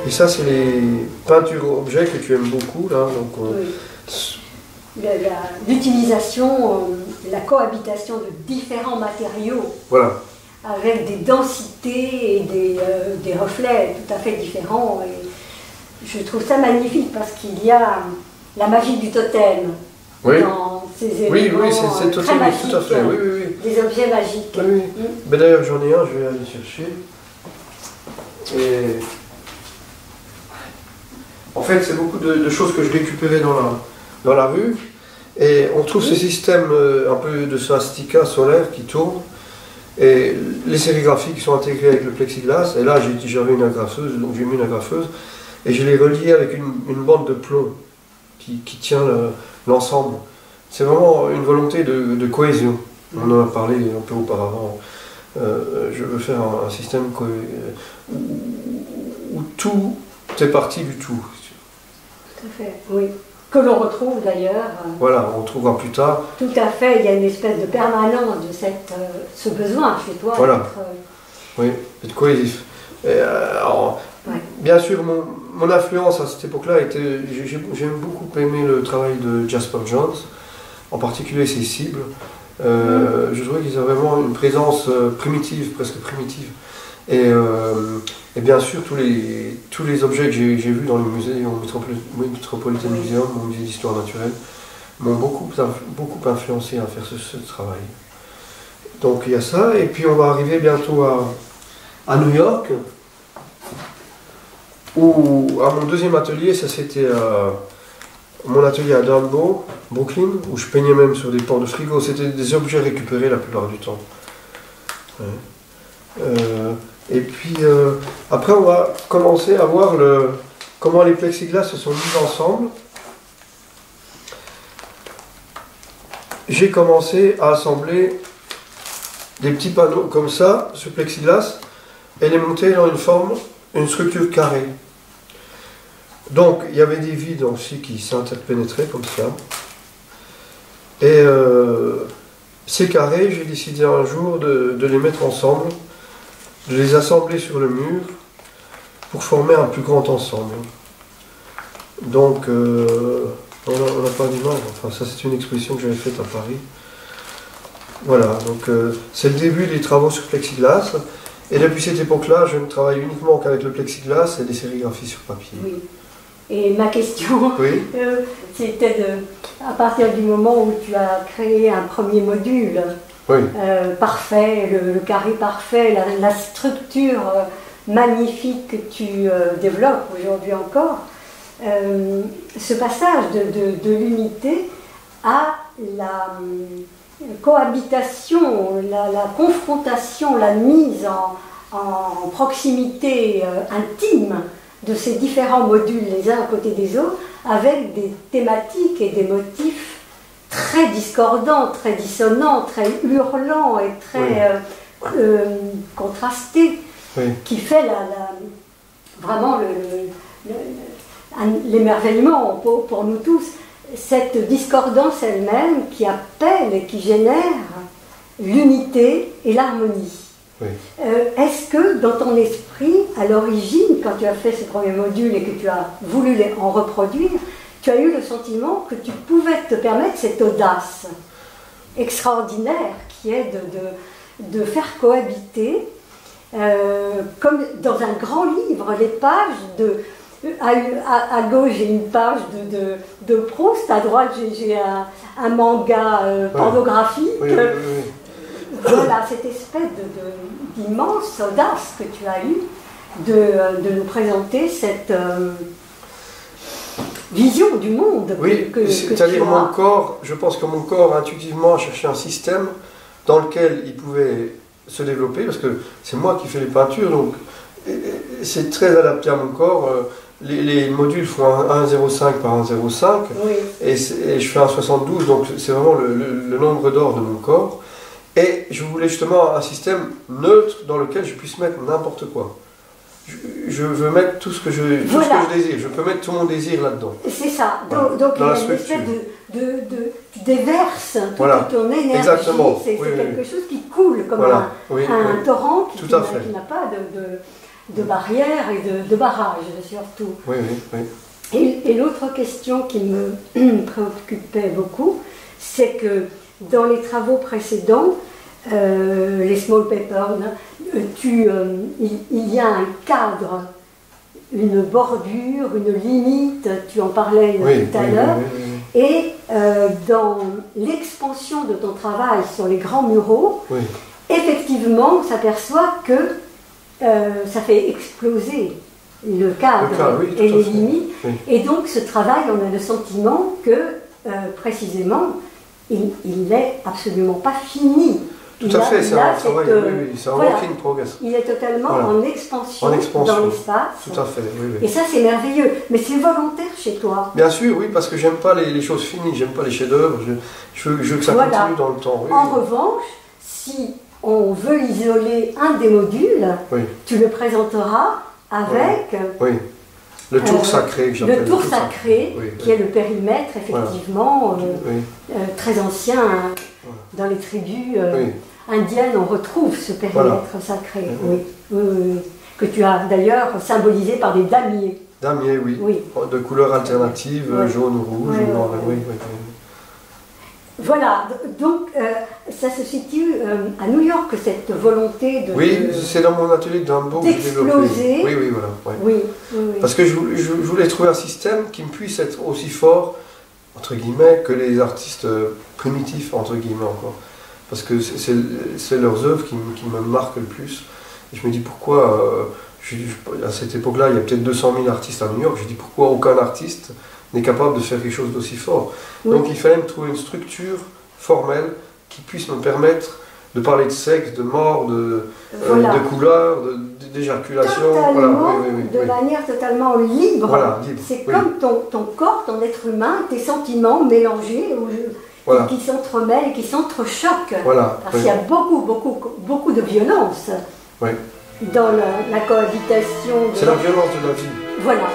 Et ça, c'est les peintures objets que tu aimes beaucoup, là. Donc, oui. L'utilisation, la cohabitation de différents matériaux. Voilà. Avec des densités et des reflets tout à fait différents. Et je trouve ça magnifique parce qu'il y a la magie du totem dans ces éléments c'est très magiques, tout à fait. des objets magiques. Oui. Mais d'ailleurs, j'en ai un, je vais aller chercher. Et en fait, c'est beaucoup de choses que je récupérais dans la rue. Et on trouve ce système un peu de swastika solaire qui tourne. Et les sérigraphies qui sont intégrées avec le plexiglas. Et là, j'avais une agrafeuse, donc j'ai mis une agrafeuse. Et je l'ai relié avec une bande de plomb qui tient l'ensemble. C'est vraiment une volonté de cohésion. On en a parlé un peu auparavant. Je veux faire un système où tout est parti du tout. Tout à fait, oui. Que l'on retrouve d'ailleurs. Voilà, on retrouvera plus tard. Tout à fait, il y a une espèce de permanence de ce besoin chez toi. Voilà. Oui, d'être cohésif. Bien sûr, mon influence à cette époque-là était. J'ai beaucoup aimé le travail de Jasper Johns, en particulier ses cibles. Je trouvais qu'ils avaient vraiment une présence primitive, presque primitive. Et bien sûr, tous les objets que j'ai vus dans le musée, au Metropolitan Museum, au musée d'histoire naturelle, m'ont beaucoup influencé à faire ce travail. Donc il y a ça, et puis on va arriver bientôt à New York, où à mon deuxième atelier, ça c'était mon atelier à Dumbo, Brooklyn, où je peignais même sur des ports de frigo. C'était des objets récupérés la plupart du temps. Et puis après on va commencer à voir comment les plexiglas se sont mis ensemble. J'ai commencé à assembler des petits panneaux comme ça, ce plexiglas, et les monter dans une structure carrée. Donc il y avait des vides aussi qui s'interpénétraient comme ça. Et ces carrés, j'ai décidé un jour de les mettre ensemble, de les assembler sur le mur pour former un plus grand ensemble. Donc on n'a pas d'image, enfin ça c'est une exposition que j'avais faite à Paris. Voilà, donc c'est le début des travaux sur plexiglas. Et depuis cette époque-là, je ne travaille uniquement qu'avec le plexiglas et des sérigraphies sur papier. Oui. Et ma question, c'était à partir du moment où tu as créé un premier module parfait, le carré parfait, la structure magnifique que tu développes aujourd'hui encore, ce passage de l'unité à la cohabitation, la confrontation, la mise en proximité intime de ces différents modules les uns à côté des autres, avec des thématiques et des motifs très discordants, très dissonants, très hurlants et très contrastés, qui fait vraiment l'émerveillement pour nous tous. Cette discordance elle-même qui appelle et qui génère l'unité et l'harmonie. Oui. Est-ce que dans ton esprit, à l'origine, quand tu as fait ce premier module et que tu as voulu en reproduire, tu as eu le sentiment que tu pouvais te permettre cette audace extraordinaire qui est de faire cohabiter, comme dans un grand livre, les pages à gauche j'ai une page de Proust, à droite j'ai un manga pornographique. Voilà, cette espèce d'immense audace que tu as eue de nous présenter cette vision du monde. Oui, c'est-à-dire mon corps, je pense que mon corps intuitivement a cherché un système dans lequel il pouvait se développer, parce que c'est moi qui fais les peintures, donc c'est très adapté à mon corps. Les modules font un 1,05 par 1,05 et je fais un 72, donc c'est vraiment le nombre d'or de mon corps. Et je voulais justement un système neutre dans lequel je puisse mettre n'importe quoi. Je veux mettre tout ce que je désire. Je peux mettre tout mon désir là-dedans. C'est ça. Donc il y a une espèce tu déverses toute ton énergie. Exactement. C'est quelque chose qui coule comme un torrent qui n'a pas de barrières et de barrages surtout. Oui, oui, oui. Et l'autre question qui me préoccupait beaucoup, c'est que dans les travaux précédents, les small papers, il y a un cadre, une bordure, une limite, tu en parlais tout à l'heure, et dans l'expansion de ton travail sur les grands muraux, effectivement, on s'aperçoit que ça fait exploser le cadre et les limites, et donc ce travail, on a le sentiment que précisément, il n'est absolument pas fini. Tout à fait, c'est un travail, c'est un work in progress. Il est totalement en expansion dans l'espace. Tout à fait, Et ça, c'est merveilleux. Mais c'est volontaire chez toi. Bien sûr, oui, parce que j'aime pas les choses finies, j'aime pas les chefs-d'œuvre, je veux que ça continue dans le temps. En revanche, si on veut isoler un des modules, tu le présenteras avec... Le tour sacré que j'appelle. Le tour sacré, qui est le périmètre, effectivement, très ancien. Dans les tribus indiennes, on retrouve ce périmètre sacré, que tu as d'ailleurs symbolisé par des damiers. Damiers, oui. De couleurs alternatives, jaune, rouge, noir, Voilà, donc ça se situe à New York, cette volonté de... Oui, c'est dans mon atelier de Hambourg que j'ai développé. Oui, voilà. Oui. Parce que je voulais trouver un système qui puisse être aussi fort, entre guillemets, que les artistes primitifs, entre guillemets encore. Parce que c'est leurs œuvres qui me marquent le plus. Et je me dis pourquoi, à cette époque-là, il y a peut-être 200 000 artistes à New York, je dis pourquoi aucun artiste n'est capable de faire quelque chose d'aussi fort. Donc il fallait me trouver une structure formelle qui puisse me permettre de parler de sexe, de mort, de couleur, d'éjaculation. De manière totalement libre. Libre. C'est comme ton corps, ton être humain, tes sentiments mélangés, qui s'entremêlent, qui s'entrechoquent. Parce qu'il y a beaucoup de violence dans la cohabitation. C'est la violence de la vie. Voilà.